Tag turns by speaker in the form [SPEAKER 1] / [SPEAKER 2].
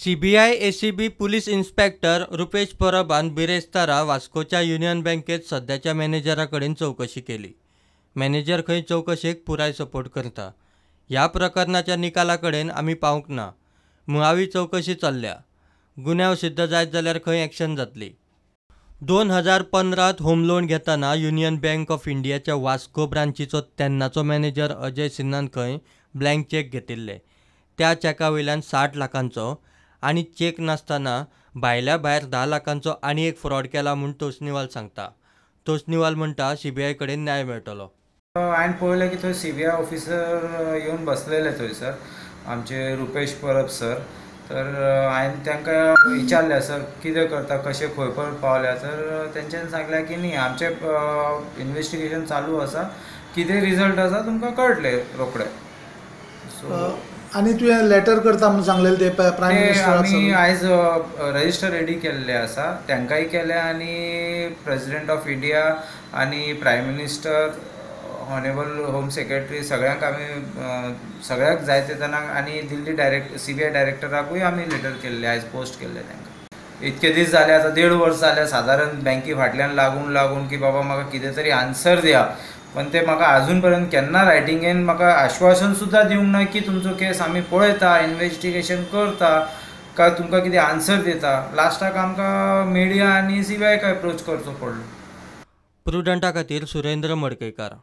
[SPEAKER 1] CBI ACB police inspector Rupesh परबान बिरेस्तारा वास्कोच्या युनियन बँकेत सध्याच्या मॅनेजराकडेन चौकशी केली. मॅनेजर खंय चौकशेक पुराय सपोर्ट करता. ह्या प्रकरणाच्या निकाला कडेन आमी पावूंक ना. मुळावी चौकशी चल्ल्या. गुन्यांव सिद्ध जायत जाल्यार खंय एक्शन जातली. 2015त होम लोन घेतना युनियन बँक ऑफ इंडियाच्या वास्को ब्रांचीचो तेन्नाचो मॅनेजर अजय सिन्हान खंय ब्लँक चेक घेतिल्ले. त्या चेका वयल्यान 60 लाखांचो आनी चेक नासतना भायल्या भायर 10 लाखांचो आनी एक फ्रॉड केला म्हूण तोष्णीवाल सांगता. तोष्णीवाल म्हणटा सीबीआय कडेन न्याय मेळटलो.
[SPEAKER 2] हांवें पळयलें की थंय सीबीआय ऑफिसर येवन बसलेले थंयसर आमचे रुपेश परब सर. तर हांवें तांकां विचारलें सर कितें करता, कशें खंय पर्यंत पावल्या. तर तेंच्यांनी सांगलें की न्ही आमचें इन्वेस्टिगेशन चालू आसा, कितें रिजल्ट आसा तुमकां कळटलें रोखडें. सो
[SPEAKER 3] आनी तुवें लेटर करता म्हणून सांगलेलें ते प्रायम मिनिस्टराक.
[SPEAKER 2] आमी आयज रजिस्टर रेडी केल्ले आसा, तांकांय केले आनी प्रेसिडेंट ऑफ इंडिया आनी prime minister, honourable home secretary सगळ्यांक आमी सगळ्याक जाय तेन्ना आनी दिल्ली सीबीआय डायरेक्टराकूय आमी लेटर केल्ले, आयज पोस्ट केल्ले तांकां. इतके दीस जाले आतां 1.5 वर्स जाले सादारण बँकी फाटल्यान लागून की बाबा म्हाका कितें तरी आन्सर दिया. पण ते म्हाका अजून पर्यंत केन्ना रायटिंगेन म्हाका आश्वासन सुद्दां दिवंक ना की तुमचो केस आमी पळयता, इन्वेस्टिगेशन करता, काय तुमकां कितें आन्सर दिता. लास्टाक आमकां मिडिया आनी सीबीआयक अप्रोच करचो पडलो.
[SPEAKER 1] प्रुडंटा खातीर सुरेंद्र मडकयकार.